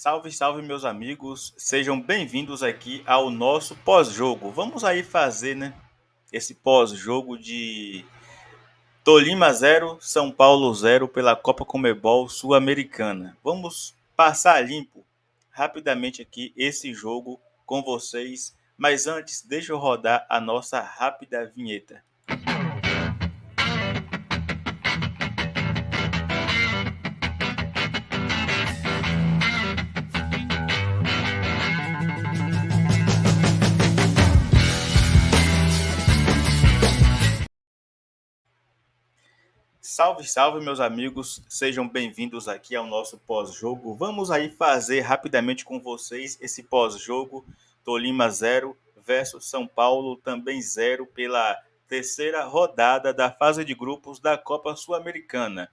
Salve, salve, meus amigos. Sejam bem-vindos aqui ao nosso pós-jogo. Vamos aí fazer, né, esse pós-jogo de Tolima 0, São Paulo 0 pela Copa Conmebol Sul-Americana. Vamos passar limpo rapidamente aqui esse jogo com vocês, mas antes, deixa eu rodar a nossa rápida vinheta. Salve, salve, meus amigos. Sejam bem-vindos aqui ao nosso pós-jogo. Vamos aí fazer rapidamente com vocês esse pós-jogo Tolima 0 versus São Paulo também 0 pela terceira rodada da fase de grupos da Copa Sul-Americana.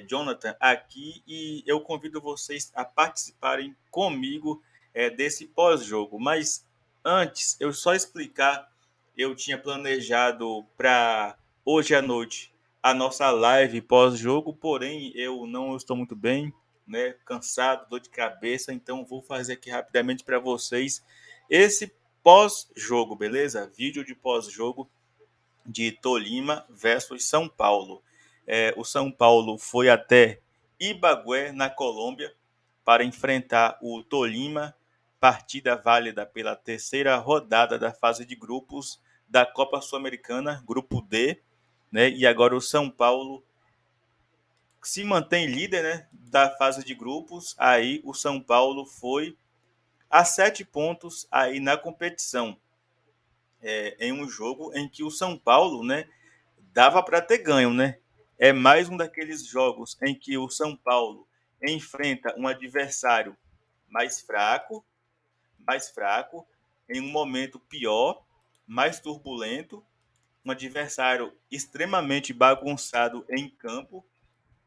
Jonathan aqui e eu convido vocês a participarem comigo desse pós-jogo. Mas antes, eu só explicar, eu tinha planejado para hoje à noite a nossa live pós-jogo, porém eu não estou muito bem, né? Cansado, dor de cabeça, então vou fazer aqui rapidamente para vocês esse pós-jogo, beleza? Vídeo de pós-jogo de Tolima versus São Paulo. O São Paulo foi até Ibagué, na Colômbia, para enfrentar o Tolima, partida válida pela terceira rodada da fase de grupos da Copa Sul-Americana, Grupo D, né? E agora o São Paulo se mantém líder, né, da fase de grupos. Aí o São Paulo foi a 7 pontos aí na competição, em um jogo em que o São Paulo, né, dava para ter ganho, né? É mais um daqueles jogos em que o São Paulo enfrenta um adversário mais fraco, mais fraco, em um momento pior, mais turbulento, um adversário extremamente bagunçado em campo,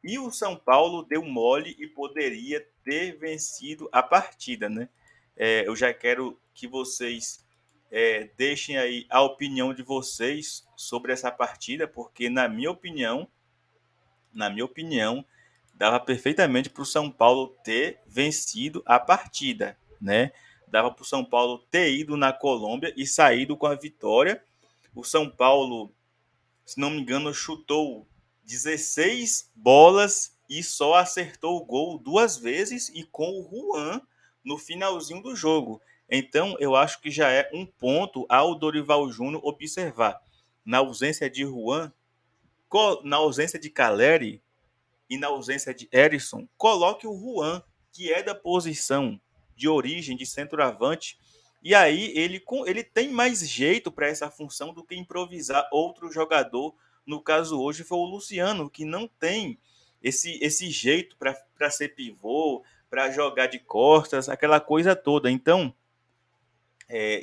e o São Paulo deu mole e poderia ter vencido a partida, né? Eu já quero que vocês deixem aí a opinião de vocês sobre essa partida, porque na minha opinião, dava perfeitamente para o São Paulo ter vencido a partida, né? Dava para o São Paulo ter ido na Colômbia e saído com a vitória. O São Paulo, se não me engano, chutou 16 bolas e só acertou o gol duas vezes e com o Juan no finalzinho do jogo. Então, eu acho que já é um ponto ao Dorival Júnior observar. Na ausência de Juan, na ausência de Caleri e na ausência de Erisson, coloque o Juan, que é da posição de origem de centroavante, e aí ele tem mais jeito para essa função do que improvisar outro jogador. No caso hoje foi o Luciano, que não tem esse jeito para ser pivô, para jogar de costas, aquela coisa toda. Então,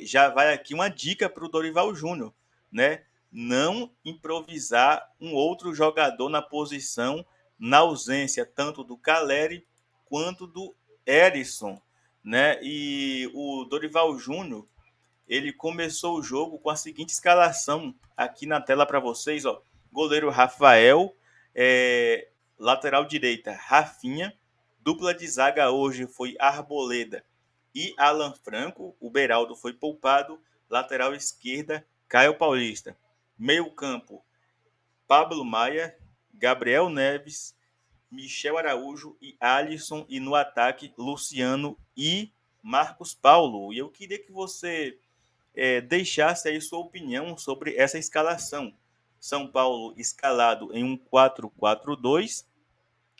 já vai aqui uma dica para o Dorival Júnior, né? Não improvisar um outro jogador na posição, na ausência tanto do Caleri quanto do Erisson, né? E o Dorival Júnior, ele começou o jogo com a seguinte escalação aqui na tela para vocês, ó. Goleiro Rafael, lateral direita Rafinha, dupla de zaga hoje foi Arboleda e Alan Franco. O Beraldo foi poupado. Lateral esquerda Caio Paulista. Meio campo Pablo Maia, Gabriel Neves, Michel Araújo e Alisson, e no ataque Luciano e Marcos Paulo. E eu queria que você deixasse aí sua opinião sobre essa escalação. São Paulo escalado em um 4-4-2,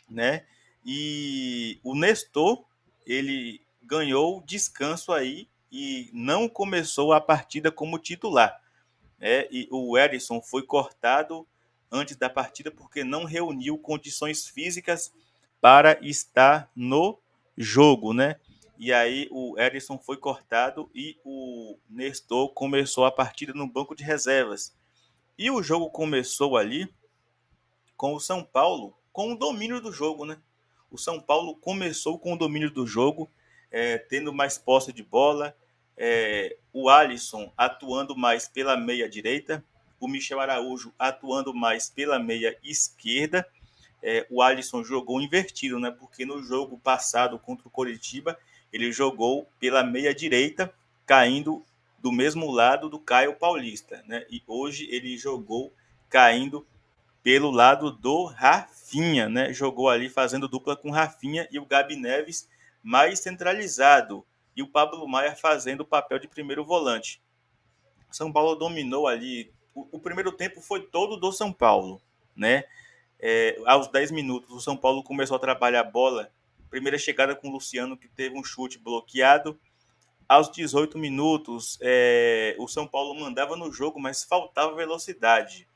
né? E o Nestor, ele ganhou descanso aí e não começou a partida como titular, né? E o Erisson foi cortado antes da partida porque não reuniu condições físicas para estar no jogo, né? E aí o Erisson foi cortado e o Nestor começou a partida no banco de reservas. E o jogo começou ali com o São Paulo com o domínio do jogo, né? O São Paulo começou com o domínio do jogo, tendo mais posse de bola, o Alisson atuando mais pela meia direita, o Michel Araújo atuando mais pela meia esquerda, o Alisson jogou invertido, né? Porque no jogo passado contra o Coritiba, ele jogou pela meia direita, caindo do mesmo lado do Caio Paulista, né? E hoje ele jogou caindo pelo lado do Rafinha, né? Jogou ali fazendo dupla com Rafinha e o Gabi Neves mais centralizado e o Pablo Maia fazendo o papel de primeiro volante. São Paulo dominou ali. O primeiro tempo foi todo do São Paulo, né? Aos 10 minutos, o São Paulo começou a trabalhar a bola. Primeira chegada com o Luciano, que teve um chute bloqueado. Aos 18 minutos, o São Paulo mandava no jogo, mas faltava velocidade.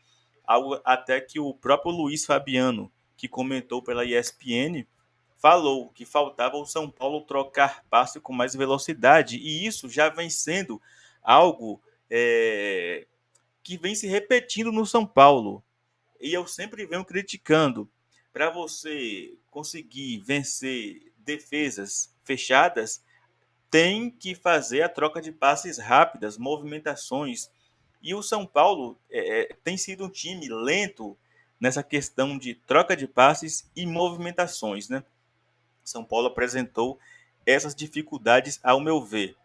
Algo até que o próprio Luiz Fabiano, que comentou pela ESPN, falou que faltava o São Paulo trocar passe com mais velocidade. E isso já vem sendo algo que vem se repetindo no São Paulo. E eu sempre venho criticando. Para você conseguir vencer defesas fechadas, tem que fazer a troca de passes rápidas, movimentações. E o São Paulo tem sido um time lento nessa questão de troca de passes e movimentações, né? São Paulo apresentou essas dificuldades, ao meu ver.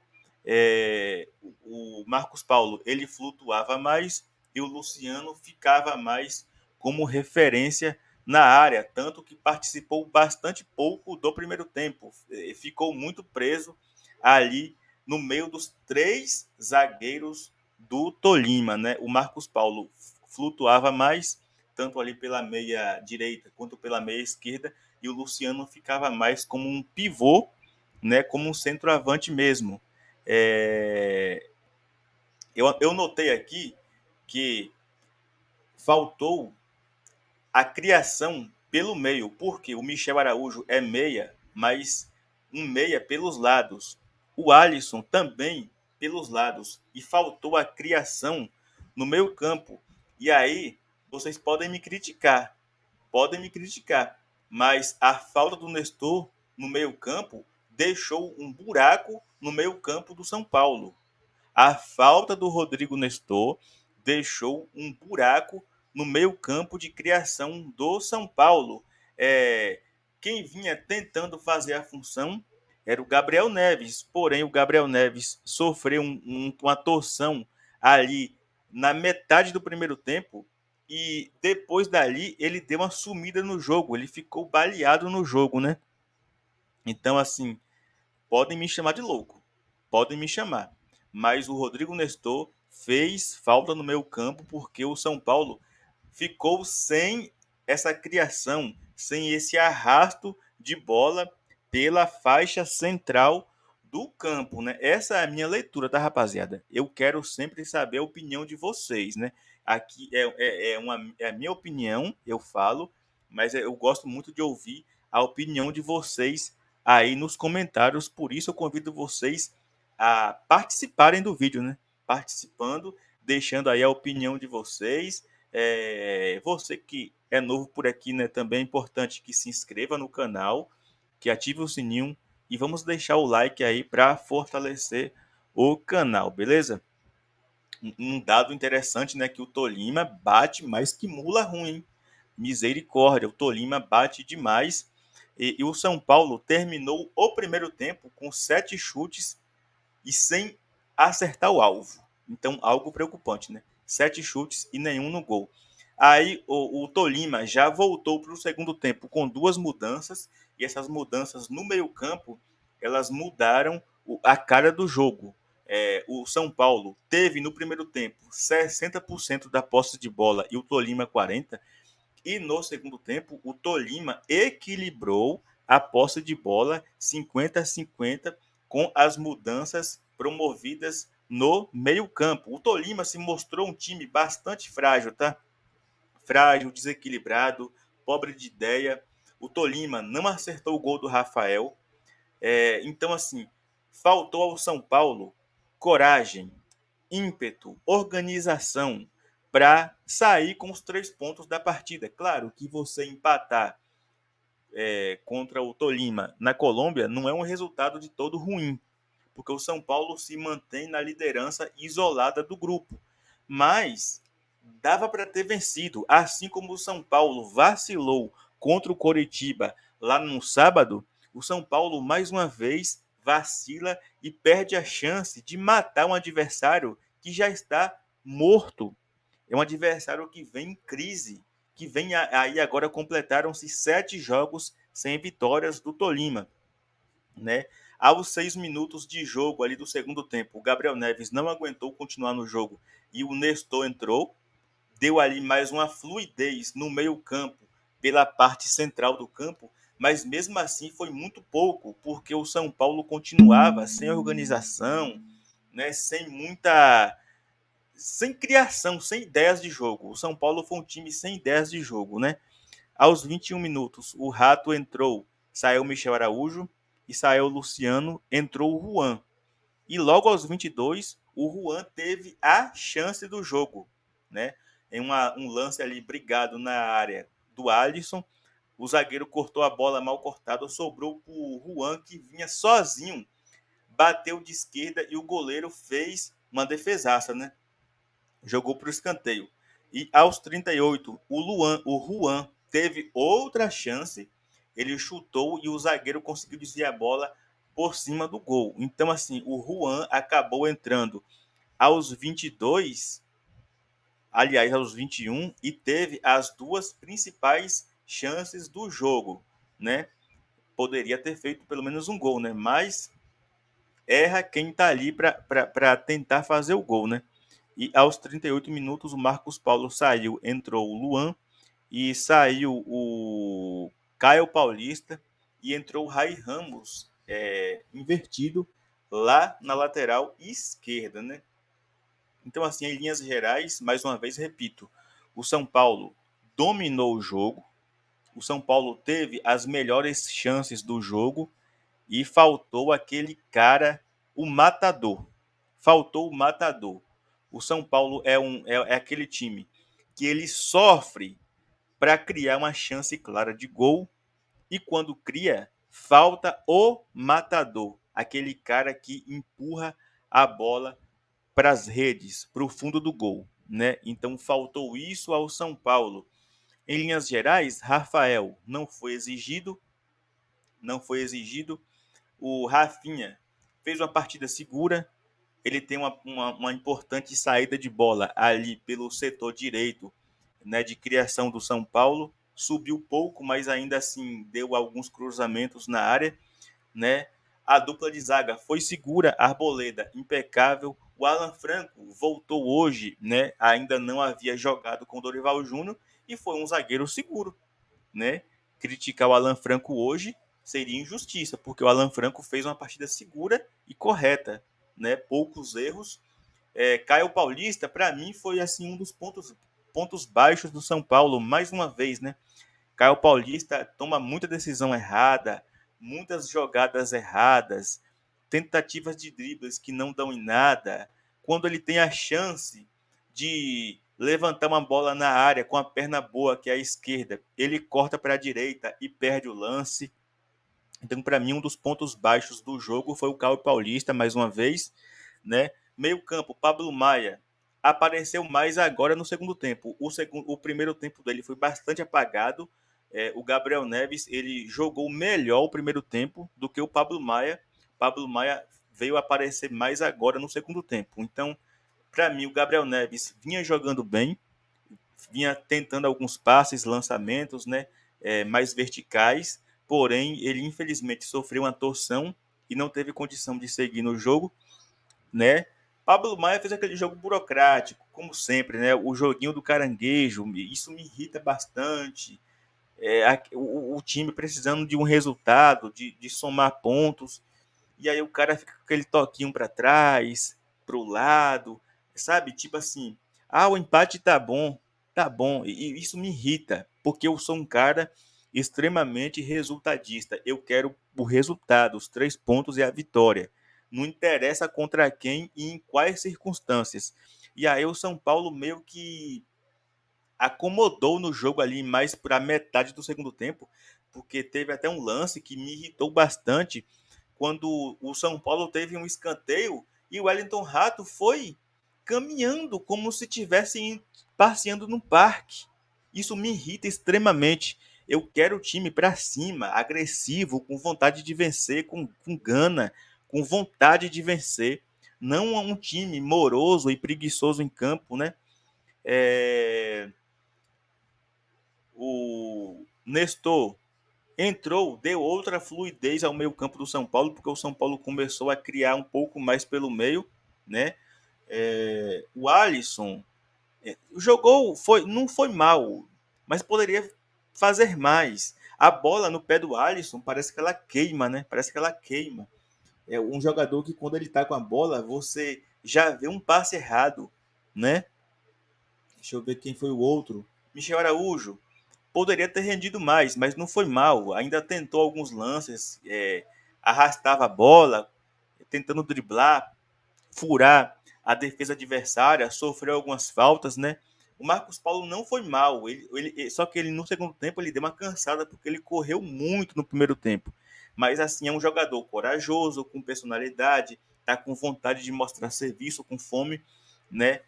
O Marcos Paulo ele flutuava mais e o Luciano ficava mais como referência na área, tanto que participou bastante pouco do primeiro tempo, ficou muito preso ali no meio dos três zagueiros do Tolima, né? O Marcos Paulo flutuava mais, tanto ali pela meia direita quanto pela meia esquerda, e o Luciano ficava mais como um pivô, né? Como um centroavante mesmo. É, eu notei aqui que faltou a criação pelo meio, porque o Michel Araújo é meia, mas um meia pelos lados. O Alisson também pelos lados. E faltou a criação no meio campo. E aí, vocês podem me criticar, mas a falta do Nestor no meio campo deixou um buraco no meio campo do São Paulo. A falta do Rodrigo Nestor deixou um buraco no meio-campo de criação do São Paulo. Quem vinha tentando fazer a função era o Gabriel Neves, porém o Gabriel Neves sofreu uma torção ali na metade do primeiro tempo e depois dali ele deu uma sumida no jogo, ele ficou baleado no jogo, né? Então, assim, podem me chamar de louco, podem me chamar. Mas o Rodrigo Nestor fez falta no meio campo porque o São Paulo ficou sem essa criação, sem esse arrasto de bola pela faixa central do campo, né? Essa é a minha leitura, tá, rapaziada? Eu quero sempre saber a opinião de vocês, né? Aqui é a minha opinião, eu falo, mas eu gosto muito de ouvir a opinião de vocês aí nos comentários. Por isso eu convido vocês a participarem do vídeo, né? Participando, deixando aí a opinião de vocês. Você que é novo por aqui, né? Também é importante que se inscreva no canal, que ative o sininho e vamos deixar o like aí para fortalecer o canal, beleza? Um dado interessante, né? Que o Tolima bate mais que mula ruim. Misericórdia, o Tolima bate demais. E o São Paulo terminou o primeiro tempo com 7 chutes e sem acertar o alvo. Então, algo preocupante, né? 7 chutes e nenhum no gol. Aí o Tolima já voltou para o segundo tempo com 2 mudanças, e essas mudanças no meio-campo elas mudaram a cara do jogo. O São Paulo teve no primeiro tempo 60% da posse de bola e o Tolima 40%. E no segundo tempo, o Tolima equilibrou a posse de bola 50-50 com as mudanças promovidas no meio-campo. O Tolima se mostrou um time bastante frágil, tá? Frágil, desequilibrado, pobre de ideia. O Tolima não acertou o gol do Rafael. Então, assim, faltou ao São Paulo coragem, ímpeto, organização para sair com os 3 pontos da partida. Claro que você empatar contra o Tolima na Colômbia não é um resultado de todo ruim, porque o São Paulo se mantém na liderança isolada do grupo. Mas dava para ter vencido, assim como o São Paulo vacilou contra o Coritiba lá no sábado, o São Paulo mais uma vez vacila e perde a chance de matar um adversário que já está morto. É um adversário que vem em crise, que vem aí agora completaram-se 7 jogos sem vitórias do Tolima, né? Aos 6 minutos de jogo ali do segundo tempo, o Gabriel Neves não aguentou continuar no jogo e o Nestor entrou, deu ali mais uma fluidez no meio-campo pela parte central do campo, mas mesmo assim foi muito pouco, porque o São Paulo continuava sem organização, né, sem criação, sem ideias de jogo. O São Paulo foi um time sem ideias de jogo, né? Aos 21 minutos, o Rato entrou, saiu o Michel Araújo e saiu o Luciano, entrou o Juan. E logo aos 22, o Juan teve a chance do jogo, né? Em um lance ali brigado na área do Alisson, o zagueiro cortou a bola mal cortada, sobrou para o Juan, que vinha sozinho, bateu de esquerda e o goleiro fez uma defesaça, né? Jogou para o escanteio. E aos 38, o Juan teve outra chance, ele chutou e o zagueiro conseguiu desviar a bola por cima do gol. Então, assim, o Juan acabou entrando aos 22, aliás, aos 21, e teve as duas principais chances do jogo, né? Poderia ter feito pelo menos um gol, né? Mas erra quem está ali para tentar fazer o gol, né? E aos 38 minutos, o Marcos Paulo saiu, entrou o Luan e saiu o Caio Paulista e entrou o Rai Ramos invertido lá na lateral esquerda, né? Então, assim, em linhas gerais, mais uma vez, repito, o São Paulo dominou o jogo, o São Paulo teve as melhores chances do jogo e faltou aquele cara, o matador. Faltou o matador. O São Paulo é aquele time que ele sofre para criar uma chance clara de gol e quando cria, falta o matador, aquele cara que empurra a bola para as redes, para o fundo do gol, né? Então faltou isso ao São Paulo. Em linhas gerais, Rafael não foi exigido. O Rafinha fez uma partida segura, ele tem uma importante saída de bola ali pelo setor direito, né, de criação do São Paulo, subiu pouco, mas ainda assim deu alguns cruzamentos na área, né? A dupla de zaga foi segura, Arboleda impecável, o Alan Franco voltou hoje, né? Ainda não havia jogado com o Dorival Júnior e foi um zagueiro seguro, né? Criticar o Alan Franco hoje seria injustiça, porque o Alan Franco fez uma partida segura e correta, né? Poucos erros. Caio Paulista, para mim, foi assim um dos pontos baixos do São Paulo, mais uma vez, né? Caio Paulista toma muita decisão errada, muitas jogadas erradas, tentativas de dribles que não dão em nada. Quando ele tem a chance de levantar uma bola na área com a perna boa, que é a esquerda, ele corta para a direita e perde o lance. Então, para mim, um dos pontos baixos do jogo foi o Caio Paulista, mais uma vez, né? Meio-campo, Pablo Maia apareceu mais agora no segundo tempo. O primeiro tempo dele foi bastante apagado. O Gabriel Neves ele jogou melhor o primeiro tempo do que o Pablo Maia. Pablo Maia veio aparecer mais agora no segundo tempo. Então, para mim, o Gabriel Neves vinha jogando bem, vinha tentando alguns passes, lançamentos, né, mais verticais, porém ele infelizmente sofreu uma torção e não teve condição de seguir no jogo, né? Pablo Maia fez aquele jogo burocrático, como sempre, né? O joguinho do caranguejo, isso me irrita bastante. O time precisando de um resultado, de somar pontos, e aí o cara fica com aquele toquinho para trás, pro lado, sabe? Tipo assim, o empate tá bom. E isso me irrita, porque eu sou um cara extremamente resultadista. Eu quero o resultado, os 3 pontos e a vitória. Não interessa contra quem e em quais circunstâncias. E aí o São Paulo meio que acomodou no jogo ali mais para metade do segundo tempo, porque teve até um lance que me irritou bastante quando o São Paulo teve um escanteio e o Wellington Rato foi caminhando como se estivesse passeando no parque. Isso me irrita extremamente. Eu quero o time para cima, agressivo, com vontade de vencer, com gana, com vontade de vencer. Não um time moroso e preguiçoso em campo, né? É, o Nestor entrou, deu outra fluidez ao meio-campo do São Paulo, porque o São Paulo começou a criar um pouco mais pelo meio, né? O Alisson jogou, não foi mal, mas poderia fazer mais. A bola no pé do Alisson parece que ela queima, né? Parece que ela queima. É um jogador que quando ele tá com a bola, você já vê um passe errado, né? Deixa eu ver quem foi o outro. Michel Araújo. Poderia ter rendido mais, mas não foi mal. Ainda tentou alguns lances, arrastava a bola, tentando driblar, furar a defesa adversária, sofreu algumas faltas, né? O Marcos Paulo não foi mal, só que ele no segundo tempo ele deu uma cansada porque ele correu muito no primeiro tempo. Mas assim, é um jogador corajoso, com personalidade, tá com vontade de mostrar serviço, com fome, né?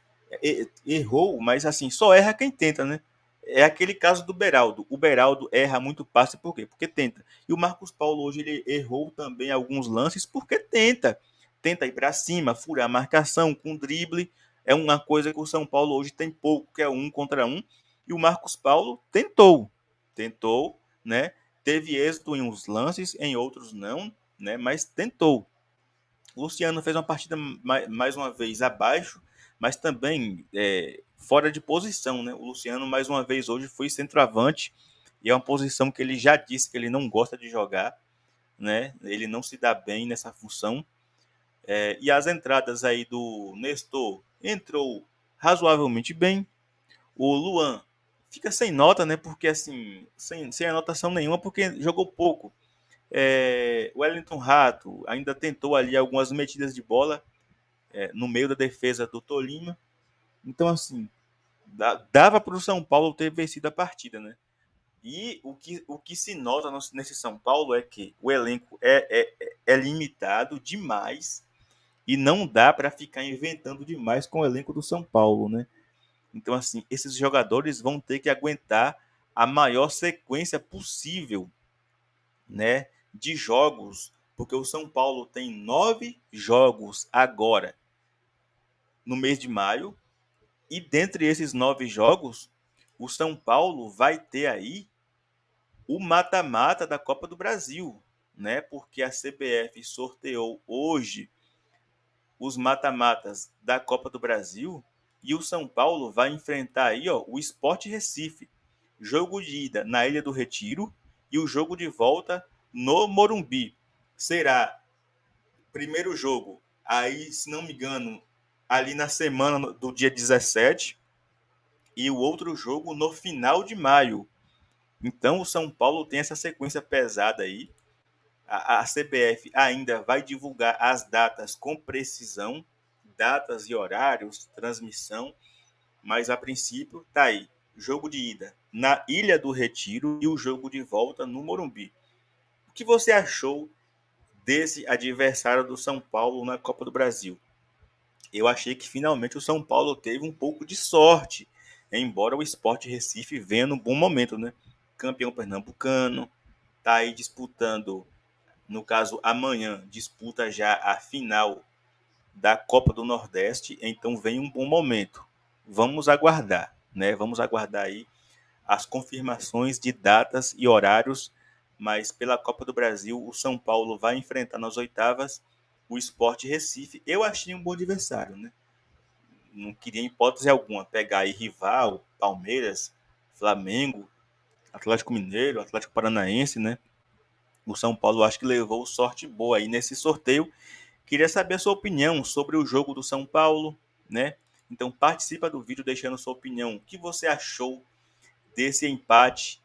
Errou, mas assim, só erra quem tenta, né? É aquele caso do Beraldo. O Beraldo erra muito passe, por quê? Porque tenta. E o Marcos Paulo hoje ele errou também alguns lances porque tenta ir para cima, furar a marcação com drible. É uma coisa que o São Paulo hoje tem pouco, que é 1 contra 1. E o Marcos Paulo tentou, né? Teve êxito em uns lances, em outros não, né? Mas tentou. O Luciano fez uma partida mais uma vez abaixo, mas também fora de posição, né? O Luciano mais uma vez hoje foi centroavante e é uma posição que ele já disse que ele não gosta de jogar, né? Ele não se dá bem nessa função. E as entradas aí do Nestor entrou razoavelmente bem. O Luan fica sem nota, né? Porque assim, sem anotação nenhuma, porque jogou pouco. O Wellington Rato ainda tentou ali algumas metidas de bola no meio da defesa do Tolima. Então, assim, dava para o São Paulo ter vencido a partida, né? E o que se nota nesse São Paulo é que o elenco é limitado demais e não dá para ficar inventando demais com o elenco do São Paulo, né? Então, assim, esses jogadores vão ter que aguentar a maior sequência possível, né, de jogos, porque o São Paulo tem 9 jogos agora no mês de maio, e dentre esses 9 jogos, o São Paulo vai ter aí o mata-mata da Copa do Brasil, né? Porque a CBF sorteou hoje os mata-matas da Copa do Brasil e o São Paulo vai enfrentar aí, ó, o Sport Recife. Jogo de ida na Ilha do Retiro e o jogo de volta no Morumbi. Será primeiro jogo, aí, se não me engano, ali na semana do dia 17 e o outro jogo no final de maio. Então o São Paulo tem essa sequência pesada aí. A CBF ainda vai divulgar as datas com precisão, datas e horários, transmissão, mas a princípio tá aí. Jogo de ida na Ilha do Retiro e o jogo de volta no Morumbi. O que você achou desse adversário do São Paulo na Copa do Brasil? Eu achei que finalmente o São Paulo teve um pouco de sorte, embora o Sport Recife venha num bom momento, né? Campeão pernambucano, tá aí disputando, no caso amanhã, disputa já a final da Copa do Nordeste, então vem um bom momento. Vamos aguardar, né? Vamos aguardar aí as confirmações de datas e horários, mas pela Copa do Brasil, o São Paulo vai enfrentar nas oitavas o Sport Recife. Eu achei um bom adversário, né? Não queria, em hipótese alguma, pegar aí rival, Palmeiras, Flamengo, Atlético Mineiro, Atlético Paranaense, né? O São Paulo acho que levou sorte boa aí nesse sorteio. Queria saber a sua opinião sobre o jogo do São Paulo, né? Então participa do vídeo deixando sua opinião. O que você achou desse empate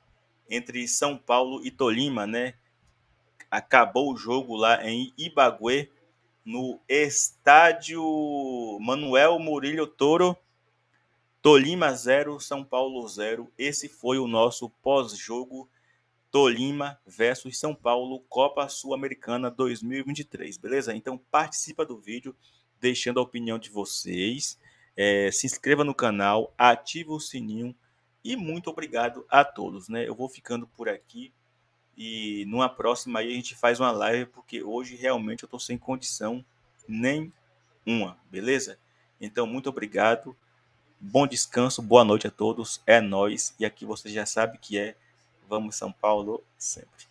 entre São Paulo e Tolima, né? Acabou o jogo lá em Ibagué, no estádio Manuel Murillo Toro. Tolima 0, São Paulo 0. Esse foi o nosso pós-jogo Tolima versus São Paulo, Copa Sul-Americana 2023, beleza? Então participa do vídeo, deixando a opinião de vocês. Se inscreva no canal, ative o sininho E muito obrigado a todos, né? Eu vou ficando por aqui e numa próxima aí a gente faz uma live, porque hoje realmente eu estou sem condição nenhuma, beleza? Então, muito obrigado, bom descanso, boa noite a todos, é nóis, e aqui você já sabe que é Vamos São Paulo sempre.